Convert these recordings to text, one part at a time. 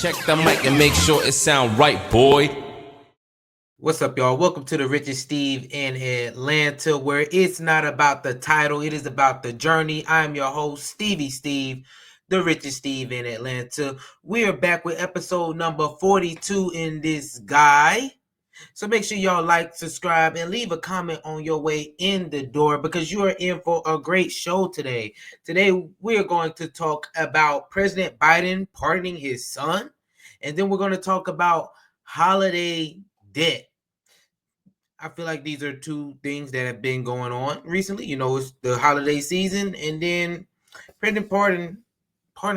Check the mic and make sure it sound right, boy. What's up, y'all? Welcome to the Richest Steve in Atlanta, where it's not about the title, it is about the journey. I'm your host, Stevie Steve, the Richest Steve in Atlanta. We are back with episode number 42 in this guy. So make sure y'all like, subscribe, and leave a comment on your way in the door because you are in for a great show today. Today, we are going to talk about President Biden pardoning his son, and then we're going to talk about holiday debt. I feel like these are two things that have been going on recently. You know, it's the holiday season, and then President pardoning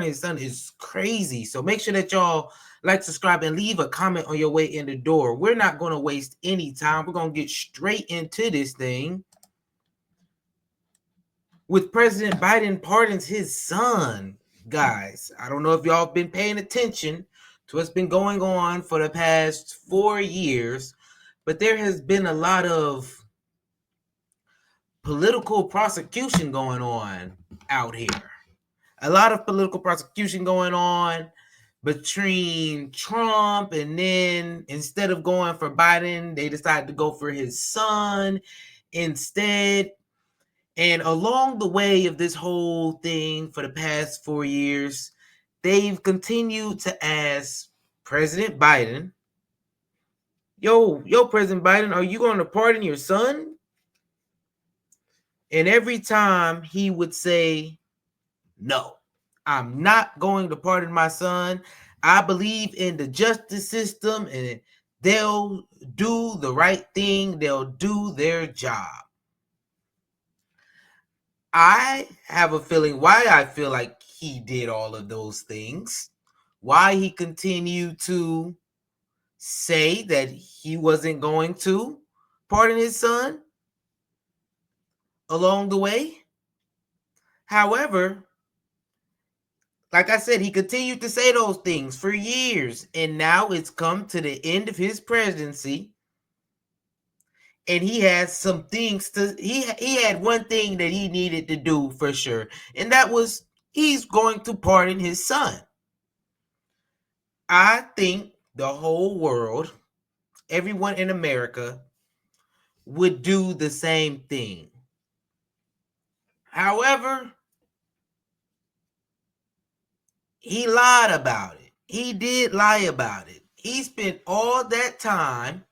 his son is crazy. So make sure that y'all like, subscribe, and leave a comment on your way in the door. We're not going to waste any time. We're going to get straight into this thing. With President Biden pardons his son, guys, I don't know if y'all have been paying attention to what's been going on for the past 4 years, but there has been a lot of political prosecution going on out here. A lot of political prosecution going on between Trump, and then instead of going for Biden, they decided to go for his son instead. And along the way of this whole thing for the past 4 years, they've continued to ask President Biden, yo, President Biden, are you going to pardon your son? And every time he would say, no, I'm not going to pardon my son. I believe in the justice system, and they'll do the right thing. They'll do their job. I have a feeling why I feel like he did all of those things, why he continued to say that he wasn't going to pardon his son along the way. However, like I said, he continued to say those things for years, and now it's come to the end of his presidency, and he has some things to, he had one thing that he needed to do for sure, and that was he's going to pardon his son. I think the whole world, everyone in America, would do the same thing. However, he lied about it. He did lie about it. He spent all that time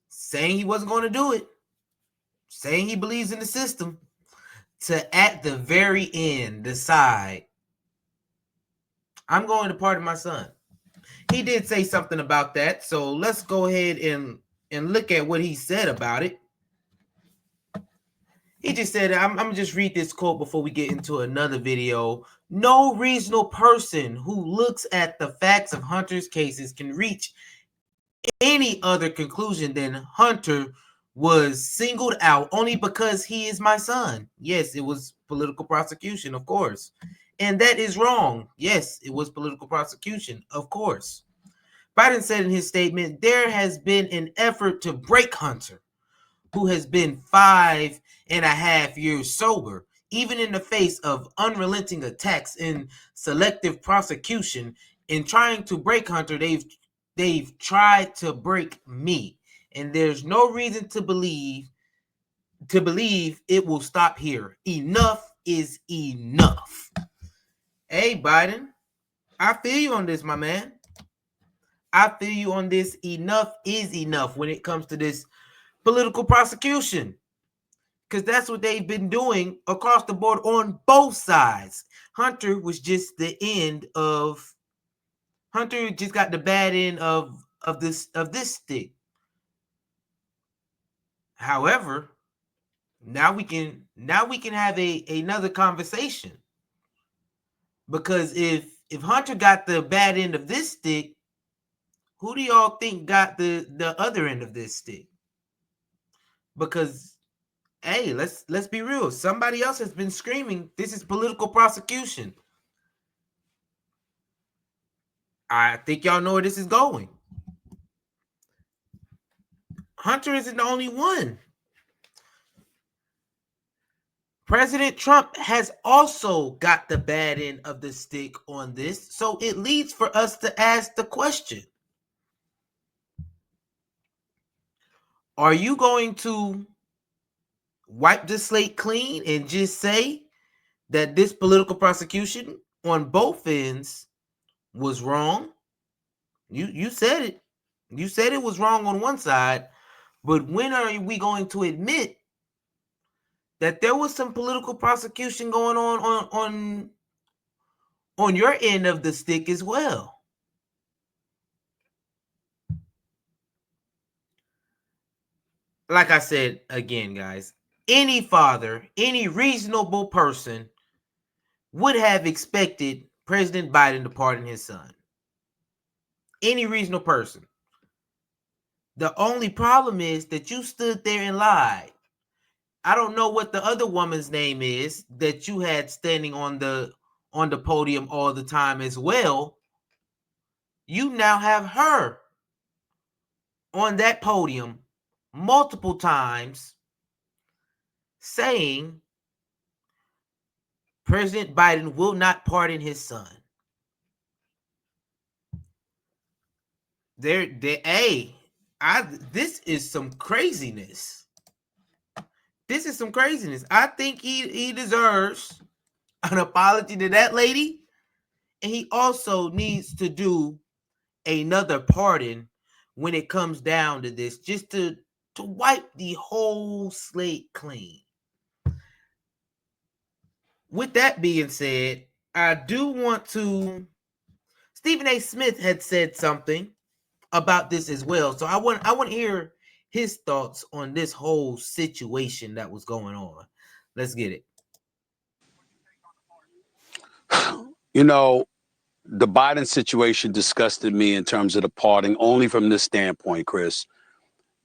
saying he wasn't going to do it, saying he believes in the system, to at the very end decide, I'm going to pardon my son. He did say something about that, so let's go ahead and look at what he said about it. He just said, I'm going to just read this quote before we get into another video. No reasonable person who looks at the facts of Hunter's cases can reach any other conclusion than Hunter was singled out only because he is my son. Yes, it was political prosecution, of course. And that is wrong. Yes, it was political prosecution, of course. Biden said in his statement, there has been an effort to break Hunter, who has been 5.5 years sober, even in the face of unrelenting attacks and selective prosecution. In trying to break Hunter, they've tried to break me, and there's no reason to believe it will stop here. Enough is enough. Hey, Biden, I feel you on this, my man. I feel you on this. Enough is enough when it comes to this political prosecution, because that's what they've been doing across the board on both sides. Hunter was just the end of Hunter just got the bad end of this stick. However, now we can have another conversation, because if Hunter got the bad end of this stick, who do y'all think got the other end of this stick? Because hey, let's be real. Somebody else has been screaming, this is political prosecution. I think y'all know where this is going. Hunter isn't the only one. President Trump has also got the bad end of the stick on this, so it leads for us to ask the question: are you going to wipe the slate clean and just say that this political prosecution on both ends was wrong? You said it. You said it was wrong on one side, but when are we going to admit that there was some political prosecution going on your end of the stick as well? Like I said again, guys, any father, any reasonable person would have expected President Biden to pardon his son. Any reasonable person. The only problem is that you stood there and lied. I don't know what the other woman's name is that you had standing on the podium all the time as well. You now have her on that podium multiple times saying President Biden will not pardon his son. This is some craziness. This is some craziness. I think he deserves an apology to that lady, and he also needs to do another pardon when it comes down to this, just to wipe the whole slate clean. With that being said, I do want to. Stephen A. Smith had said something about this as well, so I want to hear his thoughts on this whole situation that was going on. Let's get it. You know, the Biden situation disgusted me in terms of the parting only from this standpoint, Chris.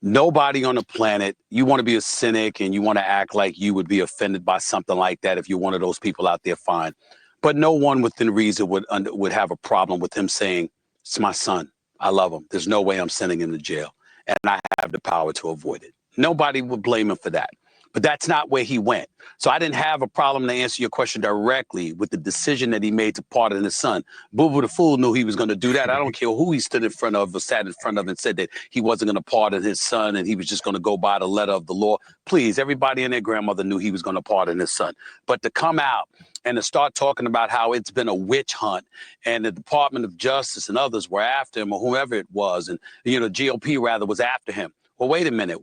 Nobody on the planet, you want to be a cynic and you want to act like you would be offended by something like that. If you're one of those people out there, fine. But no one within reason would have a problem with him saying, it's my son. I love him. There's no way I'm sending him to jail. And I have the power to avoid it. Nobody would blame him for that. But that's not where he went. So I didn't have a problem to answer your question directly with the decision that he made to pardon his son. Boo Boo the Fool knew he was going to do that. I don't care who he stood in front of or sat in front of and said that he wasn't going to pardon his son and he was just going to go by the letter of the law. Please, everybody and their grandmother knew he was going to pardon his son. But to come out and to start talking about how it's been a witch hunt and the Department of Justice and others were after him or whoever it was, and, you know, GOP rather was after him. Well, wait a minute.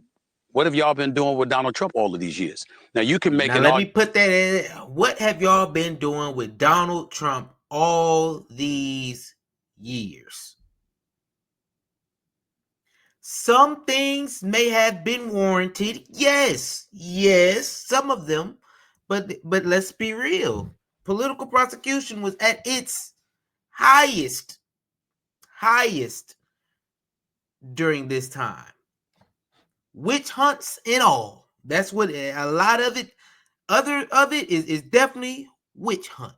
What have y'all been doing with Donald Trump all of these years? Now, you can make let me put that in. What have y'all been doing with Donald Trump all these years? Some things may have been warranted. Yes, some of them. But let's be real. Political prosecution was at its highest during this time. Witch hunts and all. That's what a lot of it. Other of it is definitely witch hunt.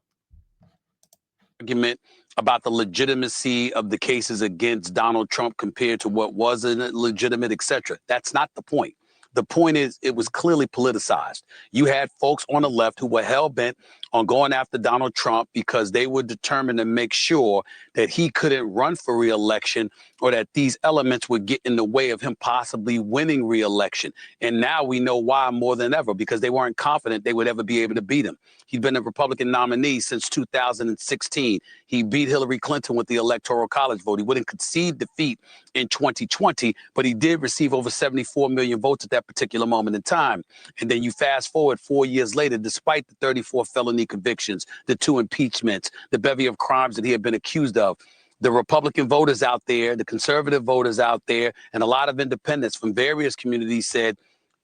Argument about the legitimacy of the cases against Donald Trump compared to what wasn't legitimate, etc. That's not the point. The point is, it was clearly politicized. You had folks on the left who were hell-bent on going after Donald Trump because they were determined to make sure that he couldn't run for re-election or that these elements would get in the way of him possibly winning re-election. And now we know why more than ever, because they weren't confident they would ever be able to beat him. He'd been a Republican nominee since 2016. He beat Hillary Clinton with the Electoral College vote. He wouldn't concede defeat in 2020, but he did receive over 74 million votes at that particular moment in time. And then you fast forward 4 years later, despite the 34 felony convictions, the 2 impeachments, the bevy of crimes that he had been accused of, the Republican voters out there, the conservative voters out there, and a lot of independents from various communities said,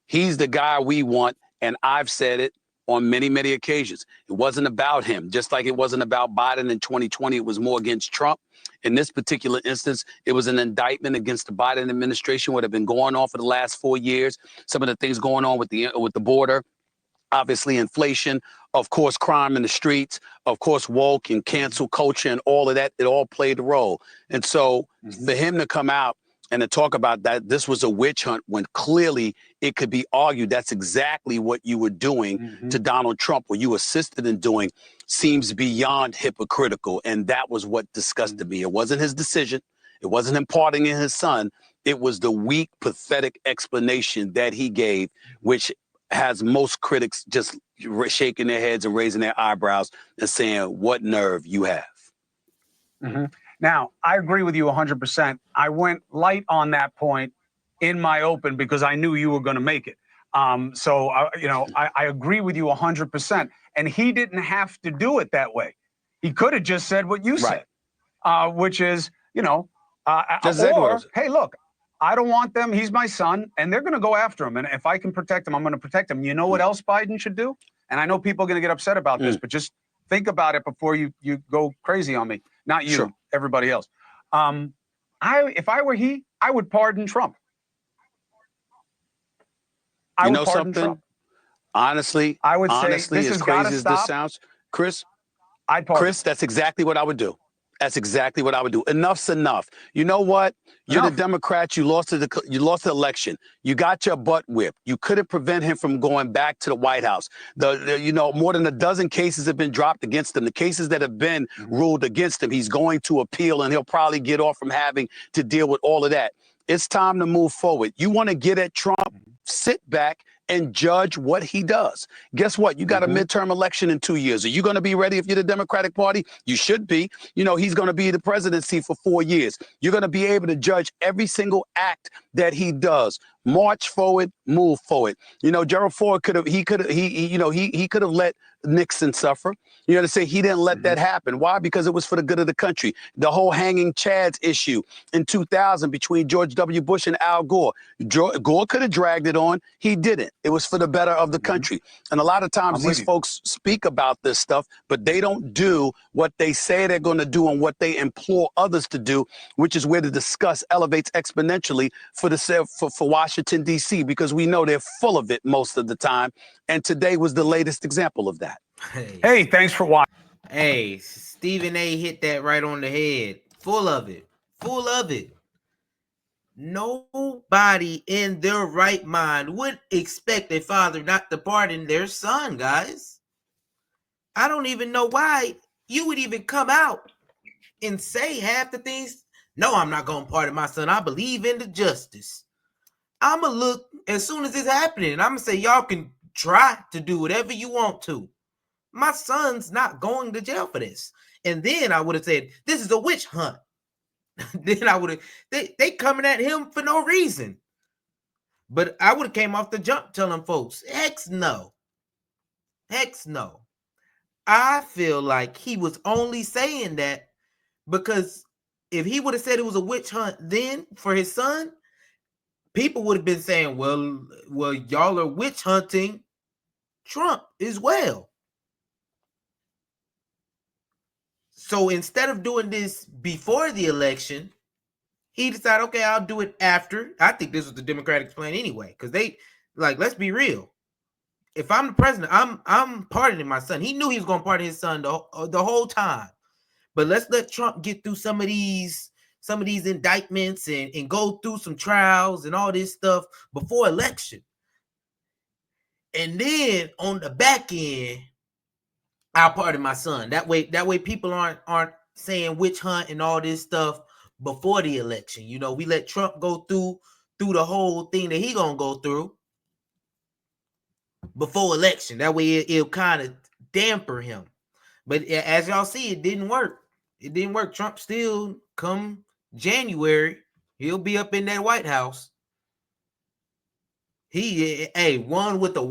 he's the guy we want. And I've said it on many, many occasions. It wasn't about him, just like it wasn't about Biden in 2020. It was more against Trump. In this particular instance, it was an indictment against the Biden administration, what had been going on for the last 4 years. Some of the things going on with the border, obviously inflation, of course, crime in the streets, of course, woke and cancel culture and all of that. It all played a role. And so for him to come out and to talk about that this was a witch hunt when clearly it could be argued that's exactly what you were doing to Donald Trump, what you assisted in doing, seems beyond hypocritical. And that was what disgusted me. It wasn't his decision. It wasn't him pardoning his son. It was the weak, pathetic explanation that he gave, which has most critics just shaking their heads and raising their eyebrows and saying, what nerve you have. Now, I agree with you 100%. I went light on that point in my open because I knew you were going to make it. I agree with you 100%. And he didn't have to do it that way. He could have just said what you said, which is, hey, look, I don't want them. He's my son, and they're going to go after him. And if I can protect him, I'm going to protect him. You know what else Biden should do? And I know people are going to get upset about this, but just think about it before you go crazy on me. Not you, everybody else. If I were he, I would pardon Trump. I would pardon Trump. Honestly, I would say as this crazy as this sounds, Chris, that's exactly what I would do. That's exactly what I would do. Enough's enough. You know what? You're the Democrats. You lost the election. You got your butt whipped. You couldn't prevent him from going back to the White House. More than a dozen cases have been dropped against him. The cases that have been ruled against him, he's going to appeal, and he'll probably get off from having to deal with all of that. It's time to move forward. You want to get at Trump? Sit back and judge what he does. Guess what? You got a midterm election in 2 years. Are you going to be ready if you're the Democratic Party? You should be. He's going to be the presidency for 4 years. You're going to be able to judge every single act that he does. March forward, move forward. Gerald Ford could have let Nixon suffer. To say he didn't let that happen. Why? Because it was for the good of the country. The whole hanging Chads issue in 2000 between George W. Bush and Al Gore. Gore could have dragged it on. He didn't. It was for the better of the country. And a lot of times these folks speak about this stuff, but they don't do what they say they're going to do and what they implore others to do, which is where the disgust elevates exponentially for Washington, D.C., because we know they're full of it most of the time. And today was the latest example of that. Hey, thanks for watching. Hey, Stephen A. hit that right on the head. Full of it. Full of it. Nobody in their right mind would expect a father not to pardon their son, guys. I don't even know why you would even come out and say half the things. No, I'm not going to pardon my son. I believe in the justice. I'm going to look as soon as it's happening. I'm going to say, y'all can try to do whatever you want to. My son's not going to jail for this. And then I would have said, this is a witch hunt. Then I would have, they coming at him for no reason. But I would have came off the jump telling folks, heck no. Heck no. I feel like he was only saying that because if he would have said it was a witch hunt then for his son, people would have been saying, well, y'all are witch hunting Trump as well. So instead of doing this before the election, he decided, okay, I'll do it after. I think this was the Democratic plan anyway, because they, let's be real. If I'm the president, I'm pardoning my son. He knew he was going to pardon his son the whole time. But let's let Trump get through some of these indictments and go through some trials and all this stuff before election. And then on the back end, I'll pardon my son. That way people aren't saying witch hunt and all this stuff before the election. We let Trump go through the whole thing that he gonna go through before election. That way it'll kind of damper him. But as y'all see, it didn't work. It didn't work. Trump still, come January, he'll be up in that White House. He won with a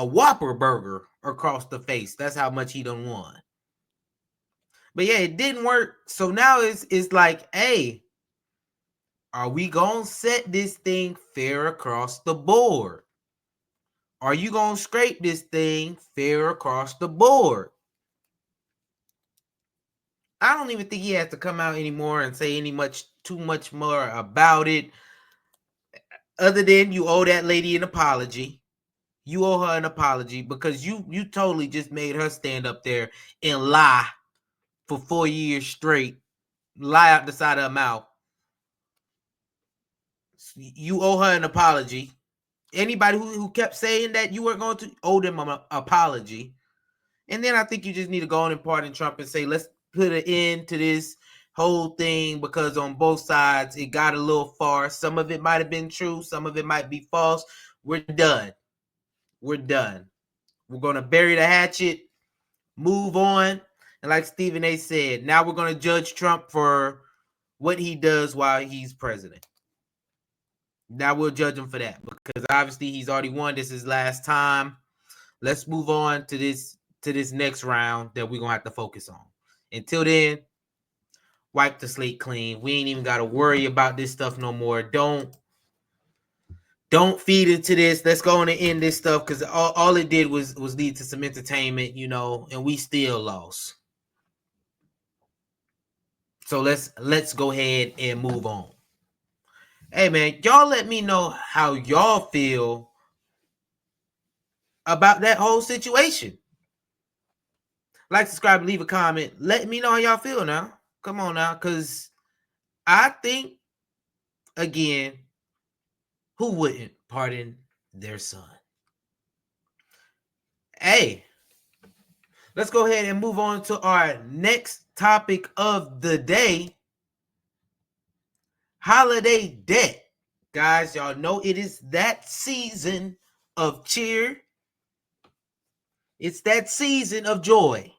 Whopper burger across the face. That's how much he done won. But yeah, it didn't work. So now it's like, hey, are we gonna set this thing fair across the board? Are you gonna scrape this thing fair across the board? I don't even think he has to come out anymore and say too much more about it. Other than you owe that lady an apology. You owe her an apology because you totally just made her stand up there and lie for 4 years straight lie out the side of her mouth. You owe her an apology. Anybody who kept saying that you weren't going to owe them an apology. And then I think you just need to go on and pardon Trump and say, let's put an end to this whole thing, because on both sides, it got a little far. Some of it might have been true. Some of it might be false. We're done. We're done. We're going to bury the hatchet, move on. And like Stephen A. said, now we're going to judge Trump for what he does while he's president. Now we'll judge him for that, because obviously he's already won. This is his last time. Let's move on to this next round that we're going to have to focus on. Until then, wipe the slate clean. We ain't even got to worry about this stuff no more. Don't feed into this. Let's go on and end this stuff, because all it did was lead to some entertainment, and we still lost. So let's go ahead and move on. Hey, man, y'all let me know how y'all feel about that whole situation. Like, subscribe, leave a comment. Let me know how y'all feel now. Come on now, because I think, again, who wouldn't pardon their son? Hey, let's go ahead and move on to our next topic of the day. Holiday debt. Guys, y'all know it is that season of cheer. It's that season of joy.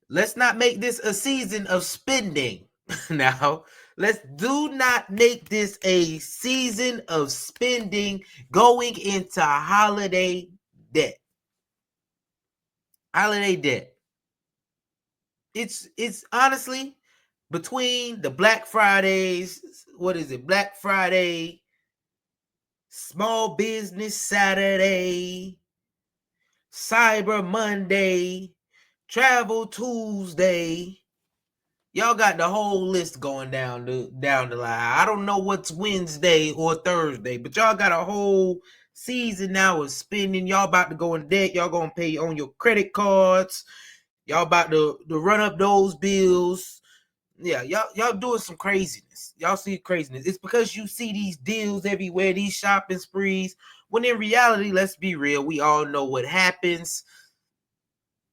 Let's not make this a season of spending. Now, let's do not make this a season of spending going into holiday debt. Holiday debt. It's honestly, between the Black Fridays, Black Friday, Small Business Saturday, Cyber Monday, Travel Tuesday. Y'all got the whole list going down the line. I don't know what's Wednesday or Thursday, but y'all got a whole season now of spending. Y'all about to go in debt. Y'all gonna pay on your credit cards. Y'all about to run up those bills. Yeah, y'all doing some craziness. Y'all see craziness. It's because you see these deals everywhere, these shopping sprees, when in reality, let's be real, we all know what happens.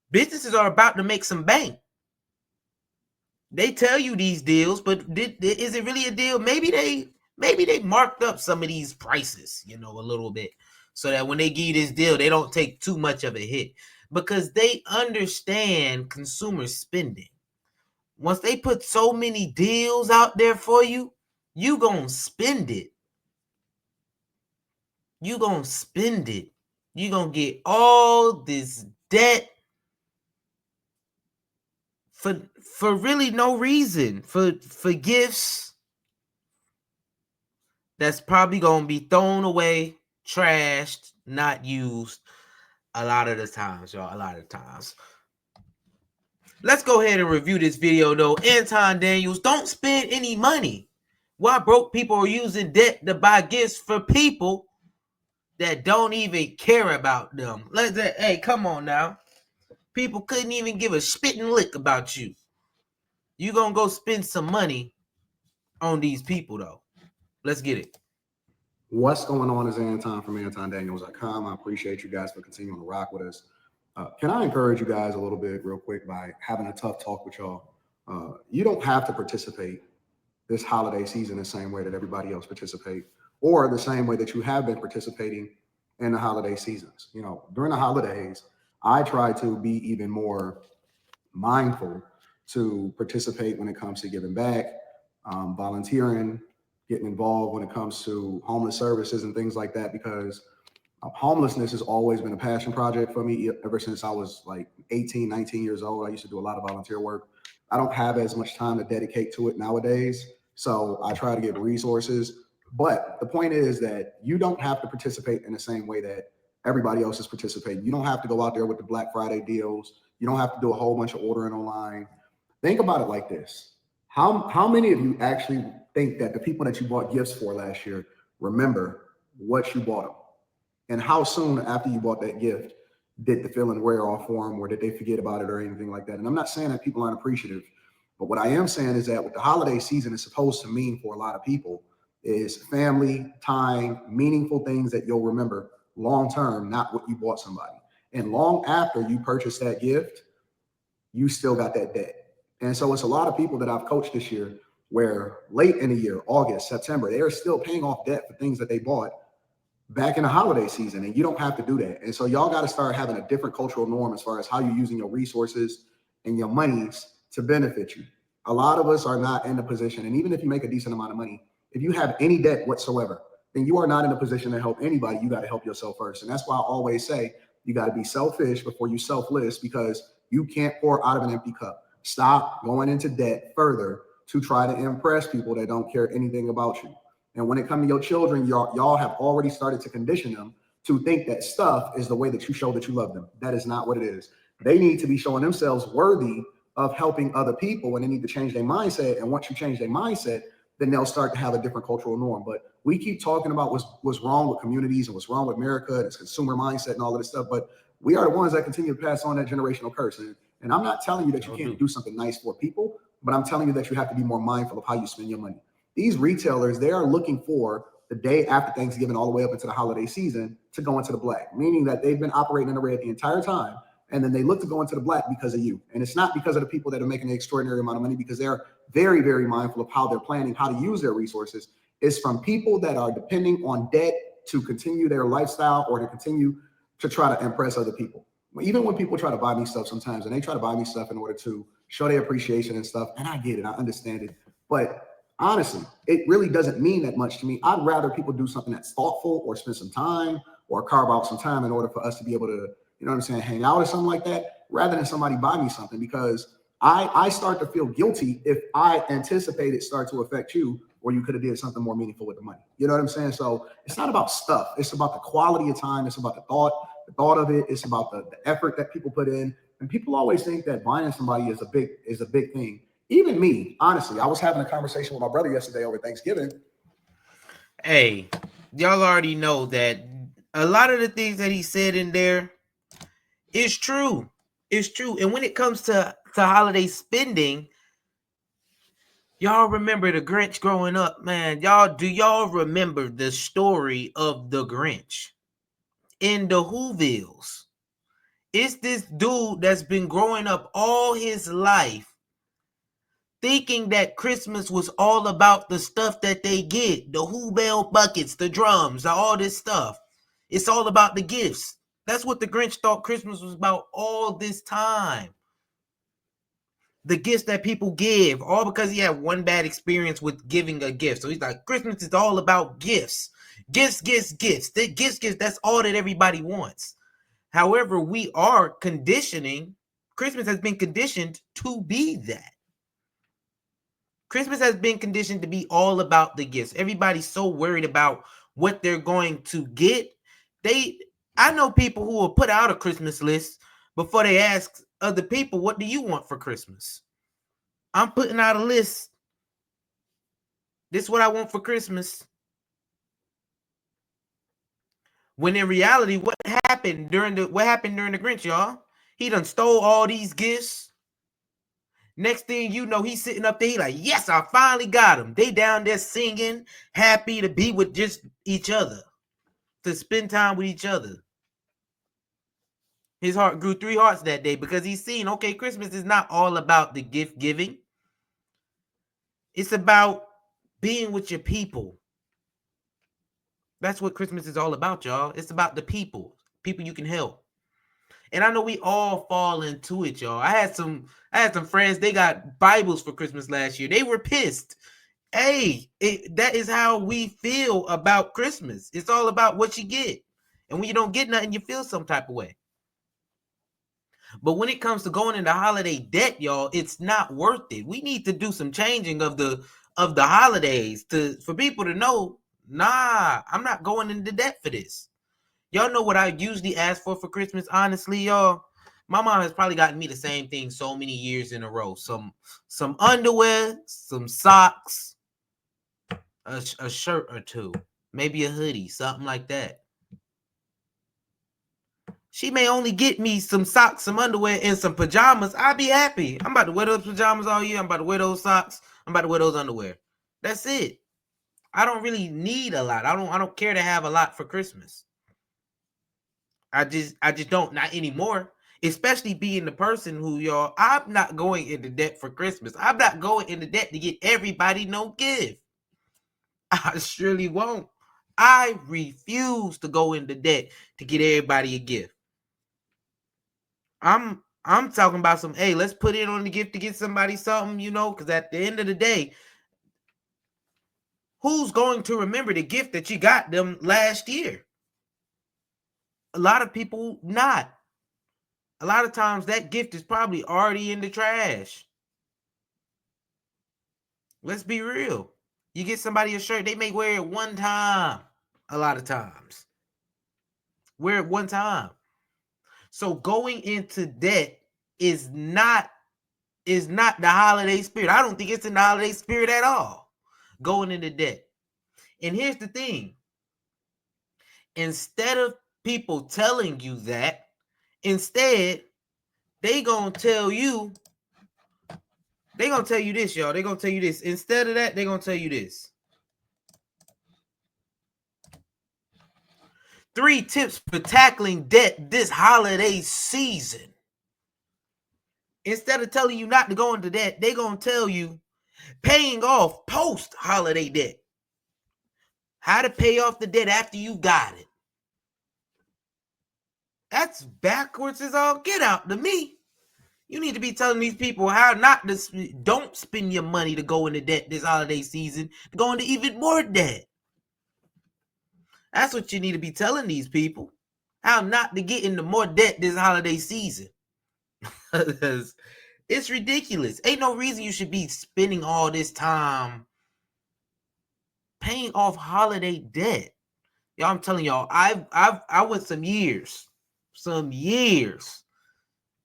Businesses are about to make some bank. They tell you these deals, but is it really a deal? Maybe they marked up some of these prices, a little bit, so that when they give you this deal, they don't take too much of a hit, because they understand consumer spending. Once they put so many deals out there for you, you gonna spend it. You gonna spend it. You gonna get all this debt for really no reason, for gifts that's probably gonna be thrown away, trashed, not used a lot of the times, y'all. A lot of times. Let's go ahead and review this video, though. Anton Daniels, don't spend any money. Why broke people are using debt to buy gifts for people that don't even care about them? Hey, come on now. People couldn't even give a spitting lick about you. You gonna go spend some money on these people, though. Let's get it. What's going on is Anton from AntonDaniels.com. I appreciate you guys for continuing to rock with us. Can I encourage you guys a little bit real quick by having a tough talk with y'all? You don't have to participate this holiday season the same way that everybody else participate, or the same way that you have been participating in the holiday seasons. During the holidays, I try to be even more mindful to participate when it comes to giving back, volunteering, getting involved when it comes to homeless services and things like that, because homelessness has always been a passion project for me ever since I was like 18, 19 years old. I used to do a lot of volunteer work. I don't have as much time to dedicate to it nowadays, so I try to get resources. But the point is that you don't have to participate in the same way that everybody else is participating. You don't have to go out there with the Black Friday deals. You don't have to do a whole bunch of ordering online. Think about it like this. How many of you actually think that the people that you bought gifts for last year remember what you bought them? And how soon after you bought that gift did the feeling wear off for them, or did they forget about it or anything like that? And I'm not saying that people aren't appreciative But what I am saying is that what the holiday season is supposed to mean for a lot of people is family, time, meaningful things that you'll remember long term, not what you bought somebody. And long after you purchase that gift, you still got that debt. And so it's a lot of people that I've coached this year where late in the year, August, September, they are still paying off debt for things that they bought back in the holiday season, and you don't have to do that. And so y'all got to start having a different cultural norm as far as how you're using your resources and your monies to benefit you. A lot of us are not in the position, and even if you make a decent amount of money, if you have any debt whatsoever, then you are not in a position to help anybody. You got to help yourself first. And that's why I always say you got to be selfish before you selfless, because you can't pour out of an empty cup. Stop going into debt further to try to impress people that don't care anything about you. And when it comes to your children, y'all have already started to condition them to think that stuff is the way that you show that you love them. That is not what it is. They need to be showing themselves worthy of helping other people, and they need to change their mindset. And once you change their mindset, then they'll start to have a different cultural norm. But we keep talking about what's wrong with communities and what's wrong with America and its consumer mindset and all of this stuff. But we are the ones that continue to pass on that generational curse. And I'm not telling you that you can't do something nice for people, but I'm telling you that you have to be more mindful of how you spend your money. These retailers, they are looking for the day after Thanksgiving all the way up into the holiday season to go into the black, meaning that they've been operating in the red the entire time. And then they look to go into the black because of you. And it's not because of the people that are making an extraordinary amount of money, because they're very, very mindful of how they're planning, how to use their resources. It's from people that are depending on debt to continue their lifestyle or to continue to try to impress other people. Even when people try to buy me stuff sometimes, and they try to buy me stuff in order to show their appreciation and stuff, and I get it, I understand it. But honestly, it really doesn't mean that much to me. I'd rather people do something that's thoughtful or spend some time or carve out some time in order for us to be able to, you know what I'm saying, hang out or something like that, rather than somebody buy me something, because I start to feel guilty if I anticipate it start to affect you, or you could have did something more meaningful with the money. You know what I'm saying? So it's not about stuff. It's about the quality of time. It's about the thought of it. It's about the effort that people put in. And people always think that buying somebody is a big thing. Even me, honestly, I was having a conversation with my brother yesterday over Thanksgiving. Hey, y'all already know that a lot of the things that he said in there is true. It's true. And when it comes to holiday spending, y'all remember the Grinch growing up, man. Do y'all remember the story of the Grinch in the Whovilles? It's this dude that's been growing up all his life thinking that Christmas was all about the stuff that they get, the Who Bell buckets, the drums, all this stuff. It's all about the gifts. That's what the Grinch thought Christmas was about all this time. The gifts that people give, all because he had one bad experience with giving a gift. So he's like, Christmas is all about gifts. Gifts. The gifts, that's all that everybody wants. However, we are conditioning, Christmas has been conditioned to be that. Christmas has been conditioned to be all about the gifts. Everybody's so worried about what they're going to get. I know people who will put out a Christmas list before they ask other people, what do you want for Christmas? I'm putting out a list. This is what I want for Christmas. When in reality, what happened during the Grinch, y'all? He done stole all these gifts. Next thing you know, he's sitting up there. He like, yes, I finally got him. They down there singing, happy to be with just each other, to spend time with each other. His heart grew 3 hearts that day because he's seen, okay, Christmas is not all about the gift giving. It's about being with your people. That's what Christmas is all about, y'all. It's about the people you can help. And I know we all fall into it, y'all. I had some friends, they got Bibles for Christmas last year. They were pissed. Hey, that is how we feel about Christmas. It's all about what you get. And when you don't get nothing, you feel some type of way. But when it comes to going into holiday debt, y'all, it's not worth it. We need to do some changing of the holidays for people to know, nah, I'm not going into debt for this. Y'all know what I usually ask for Christmas, honestly, y'all? My mom has probably gotten me the same thing so many years in a row. Some underwear, some socks, a shirt or two, maybe a hoodie, something like that. She may only get me some socks, some underwear, and some pajamas. I'll be happy. I'm about to wear those pajamas all year. I'm about to wear those socks. I'm about to wear those underwear. That's it. I don't really need a lot. I don't care to have a lot for Christmas. I just don't, not anymore. Especially being the person who, y'all, I'm not going into debt for Christmas. I'm not going into debt to get everybody no gift. I surely won't. I refuse to go into debt to get everybody a gift. I'm talking about some, hey, let's put it on the gift to get somebody something, you know, because at the end of the day, who's going to remember the gift that you got them last year? A lot of people not. A lot of times that gift is probably already in the trash. Let's be real. You get somebody a shirt, they may wear it one time. A lot of times. Wear it one time. So going into debt is not the holiday spirit. I don't think it's in the holiday spirit at all. Going into debt. And here's the thing. Instead of people telling you that, instead, they gonna tell you this, y'all. They're gonna tell you this. Instead of that, they're gonna tell you this. 3 tips for tackling debt this holiday season. Instead of telling you not to go into debt, they're gonna tell you paying off post-holiday debt. How to pay off the debt after you got it. That's backwards as all get out to me. You need to be telling these people how not to, don't spend your money to go into debt this holiday season, to go into even more debt. That's what you need to be telling these people. How not to get into more debt this holiday season. It's ridiculous. Ain't no reason you should be spending all this time paying off holiday debt. Y'all, I'm telling y'all, I went some years,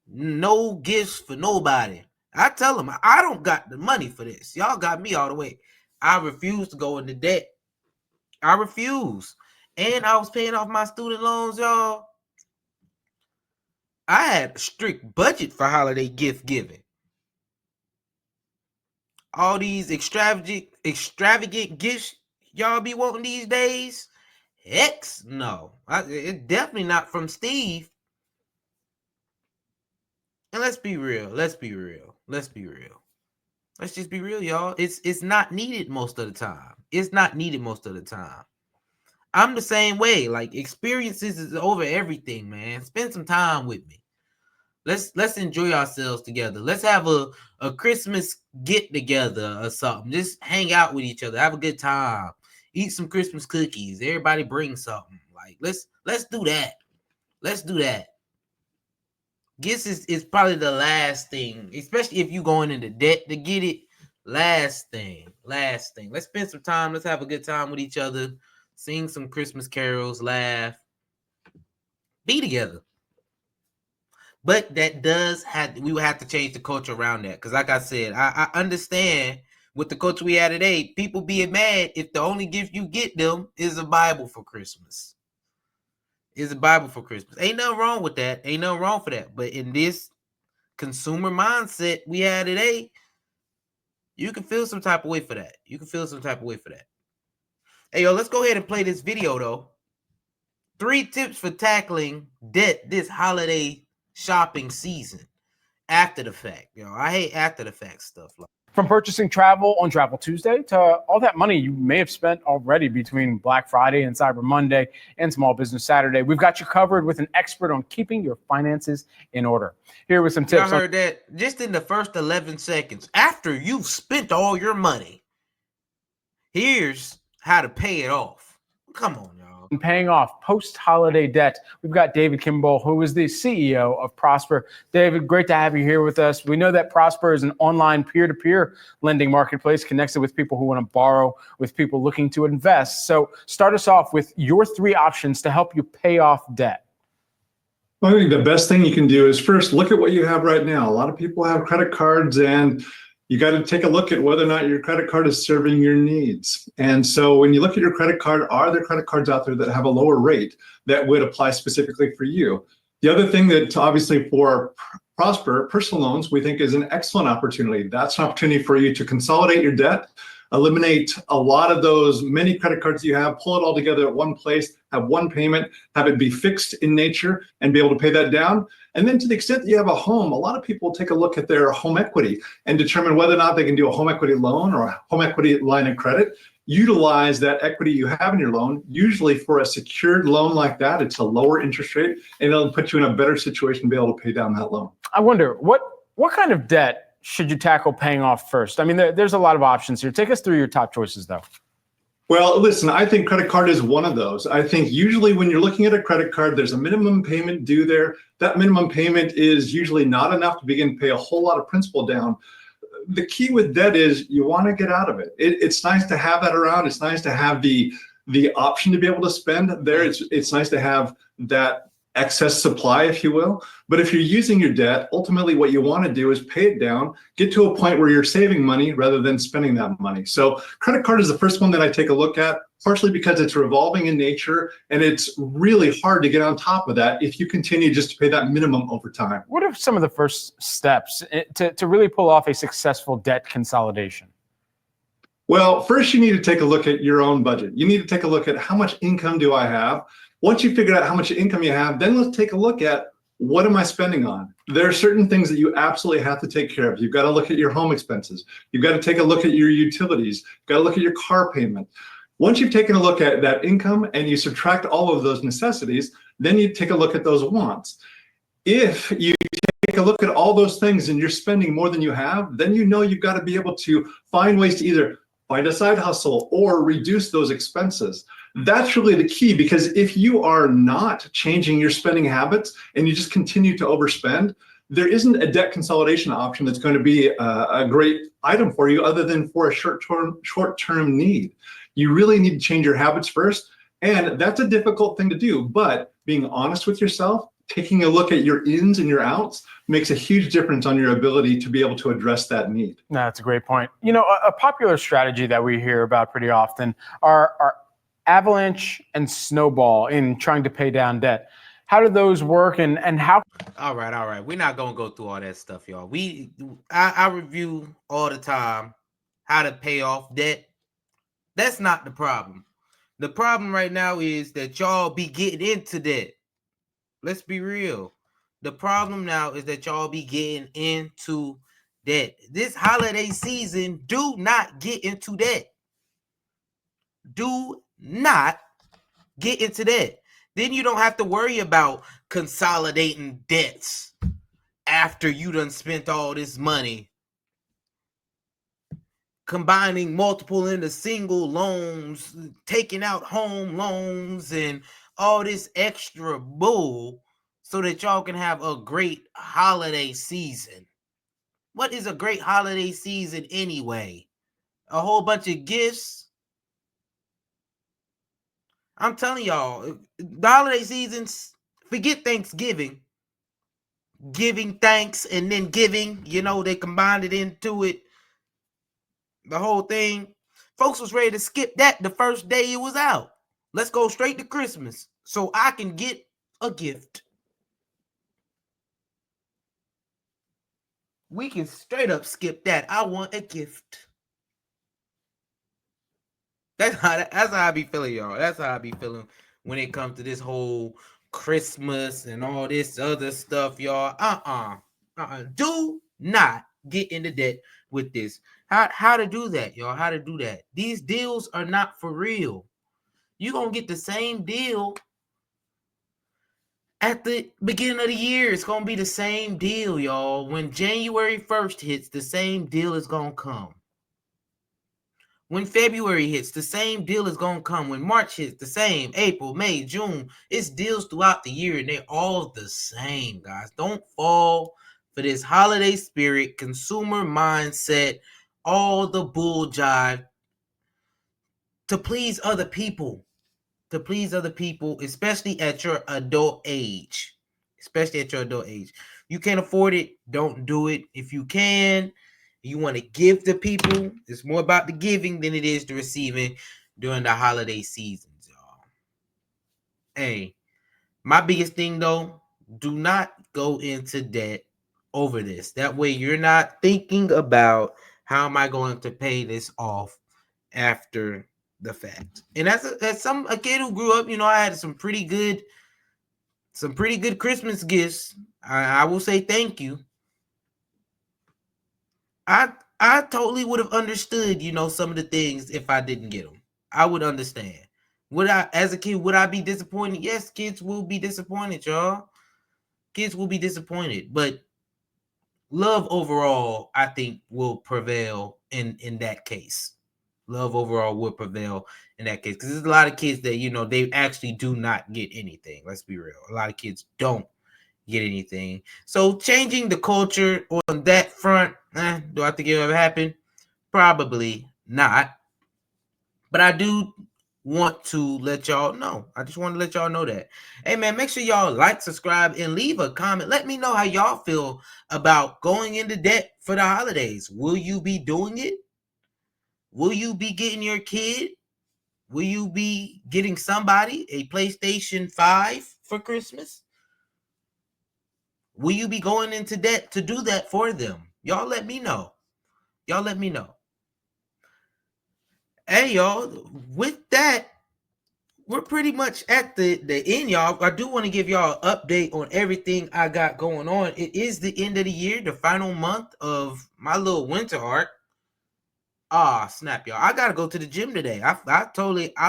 no gifts for nobody. I tell them, I don't got the money for this. Y'all got me all the way. I refuse to go into debt. I refuse. And I was paying off my student loans, y'all. I had a strict budget for holiday gift giving. All these extravagant gifts y'all be wanting these days, heck no. It's definitely not from Steve. And let's be real. Let's just be real, y'all. It's not needed most of the time. I'm the same way. Like, experiences is over everything, man. Spend some time with me. Let's enjoy ourselves together. Let's have a Christmas get together or something. Just hang out with each other. Have a good time. Eat some Christmas cookies. Everybody bring something. Like, let's do that. Let's do that. Gifts is probably the last thing, especially if you going into debt to get it. Last thing. Let's spend some time. Let's have a good time with each other. Sing some Christmas carols. Laugh. Be together. But that we would have to change the culture around that. Because like I said, I understand with the culture we have today, people being mad if the only gift you get them is a Bible for Christmas. Ain't nothing wrong with that. Ain't nothing wrong for that. But in this consumer mindset we have today, you can feel some type of way for that. Hey, yo, let's go ahead and play this video, though. 3 tips for tackling debt this holiday shopping season. After the fact, I hate after the fact stuff. From purchasing travel on Travel Tuesday to all that money you may have spent already between Black Friday and Cyber Monday and Small Business Saturday, we've got you covered with an expert on keeping your finances in order. Here with some tips. I heard that just in the first 11 seconds after you've spent all your money. Here's how to pay it off. Come on, y'all. Paying off post-holiday debt. We've got David Kimball, who is the CEO of Prosper. David, great to have you here with us. We know that Prosper is an online peer-to-peer lending marketplace connected with people who want to borrow, with people looking to invest. So start us off with your 3 options to help you pay off debt. Well, I think the best thing you can do is first look at what you have right now. A lot of people have credit cards, and you got to take a look at whether or not your credit card is serving your needs. And so when you look at your credit card, are there credit cards out there that have a lower rate that would apply specifically for you? The other thing that obviously for Prosper, personal loans, we think is an excellent opportunity. That's an opportunity for you to consolidate your debt, eliminate a lot of those many credit cards you have, pull it all together at one place, have one payment, have it be fixed in nature, and be able to pay that down. And then to the extent that you have a home, a lot of people take a look at their home equity and determine whether or not they can do a home equity loan or a home equity line of credit. Utilize that equity you have in your loan. Usually for a secured loan like that, it's a lower interest rate, and it'll put you in a better situation to be able to pay down that loan. I wonder, what kind of debt should you tackle paying off first? I mean, there's a lot of options here. Take us through your top choices, though. Well, listen, I think credit card is one of those. I think usually when you're looking at a credit card, there's a minimum payment due there. That minimum payment is usually not enough to begin to pay a whole lot of principal down. The key with debt is you want to get out of it. It's nice to have that around. It's nice to have the option to be able to spend there. It's nice to have that excess supply, if you will. But if you're using your debt, ultimately what you want to do is pay it down, get to a point where you're saving money rather than spending that money. So credit card is the first one that I take a look at, partially because it's revolving in nature, and it's really hard to get on top of that if you continue just to pay that minimum over time. What are some of the first steps to really pull off a successful debt consolidation? Well, first you need to take a look at your own budget. You need to take a look at how much income do I have? Once you figure out how much income you have, then let's take a look at what am I spending on? There are certain things that you absolutely have to take care of. You've got to look at your home expenses. You've got to take a look at your utilities. You've got to look at your car payment. Once you've taken a look at that income and you subtract all of those necessities, then you take a look at those wants. If you take a look at all those things and you're spending more than you have, then you know you've got to be able to find ways to either find a side hustle or reduce those expenses. That's really the key, because if you are not changing your spending habits and you just continue to overspend, there isn't a debt consolidation option that's going to be a great item for you other than for a short-term need. You really need to change your habits first, and that's a difficult thing to do, but being honest with yourself, taking a look at your ins and your outs makes a huge difference on your ability to be able to address that need. No, that's a great point. You know, a popular strategy that we hear about pretty often are avalanche and snowball in trying to pay down debt. How do those work, and how? All right. We're not gonna go through all that stuff, y'all. I review all the time how to pay off debt. That's not the problem. The problem right now is that y'all be getting into debt. Let's be real. The problem now is that y'all be getting into debt. This holiday season, do not get into debt. Do not get into debt. Then you don't have to worry about consolidating debts after you done spent all this money. Combining multiple into single loans, taking out home loans, and all this extra bull so that y'all can have a great holiday season. What is a great holiday season anyway? A whole bunch of gifts? I'm telling y'all, the holiday seasons, forget Thanksgiving. Giving thanks and then giving, they combined it into it. The whole thing. Folks was ready to skip that the first day it was out. Let's go straight to Christmas so I can get a gift. We can straight up skip that. I want a gift. That's how I be feeling, y'all. That's how I be feeling when it comes to this whole Christmas and all this other stuff, y'all. Do not get into debt with this. How to do that, y'all? How to do that? These deals are not for real. You're gonna get the same deal at the beginning of the year. It's gonna be the same deal, y'all. When January 1st hits, the same deal is gonna come. When February hits, the same deal is going to come. When March hits, the same. April, May, June. It's deals throughout the year, and they're all the same, guys. Don't fall for this holiday spirit, consumer mindset, all the bull jive to please other people. To please other people, especially at your adult age. You can't afford it, don't do it. If you can, you want to give to people, it's more about the giving than it is the receiving during the holiday seasons, y'all. Hey, my biggest thing though, do not go into debt over this. That way you're not thinking about how am I going to pay this off after the fact. And as a kid who grew up, I had some pretty good Christmas gifts. I will say thank you. I totally would have understood, some of the things if I didn't get them. I would understand. As a kid, would I be disappointed? Yes, kids will be disappointed, y'all. Kids will be disappointed, but love overall, I think, will prevail in that case. Love overall will prevail in that case, because there's a lot of kids that they actually do not get anything. Let's be real. A lot of kids don't get anything. So changing the culture on that front, do I think it will happen? Probably not. But I do want to let y'all know. I just want to let y'all know that. Hey, man, make sure y'all like, subscribe, and leave a comment. Let me know how y'all feel about going into debt for the holidays. Will you be doing it? Will you be getting your kid? Will you be getting somebody a PlayStation 5 for Christmas? Will you be going into debt to do that for them? Y'all let me know. Y'all let me know. Hey, y'all, with that, we're pretty much at the end, y'all. I do want to give y'all an update on everything I got going on. It is the end of the year, the final month of my little winter arc. Snap, y'all. I got to go to the gym today. I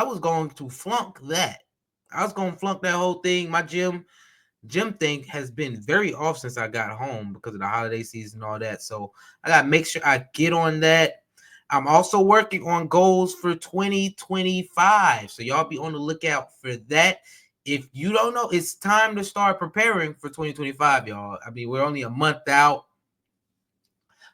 was going to flunk that. I was going to flunk that whole thing. My gym thing has been very off since I got home because of the holiday season and all that. So I got to make sure I get on that. I'm also working on goals for 2025. So y'all be on the lookout for that. If you don't know, it's time to start preparing for 2025, y'all. I mean, we're only a month out.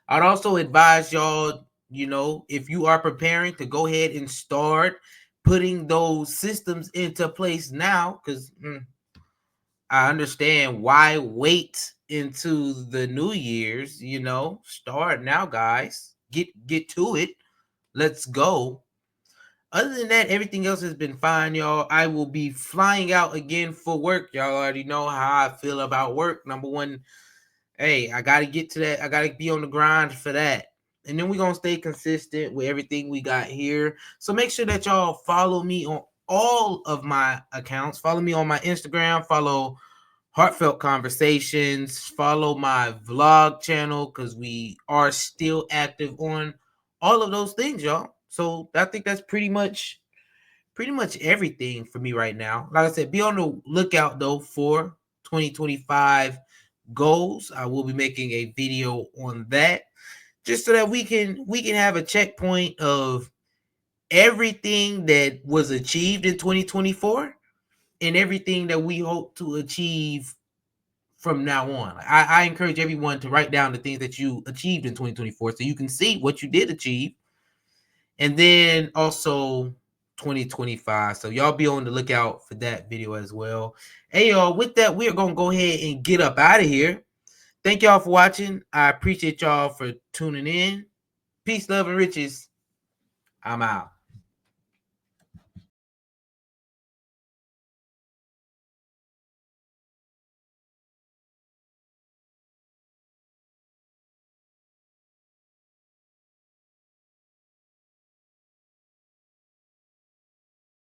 I'd also advise y'all, if you are preparing, to go ahead and start putting those systems into place now, because I understand why wait into the New Year's, start now, guys. Get to it. Let's go. Other than that, everything else has been fine, y'all. I will be flying out again for work. Y'all already know how I feel about work. Number one, hey, I got to get to that. I got to be on the grind for that. And then we're going to stay consistent with everything we got here. So make sure that y'all follow me on all of my accounts. Follow me on my Instagram. Follow Hartfelt Conversations. Follow my vlog channel, because we are still active on all of those things, y'all. So I think that's pretty much everything for me right now. Like I said, be on the lookout though for 2025 goals. I will be making a video on that, just so that we can have a checkpoint of everything that was achieved in 2024 and everything that we hope to achieve from now on. I encourage everyone to write down the things that you achieved in 2024 so you can see what you did achieve. And then also 2025. So y'all be on the lookout for that video as well. Hey, y'all, with that, we are going to go ahead and get up out of here. Thank y'all for watching. I appreciate y'all for tuning in. Peace, love, and riches. I'm out.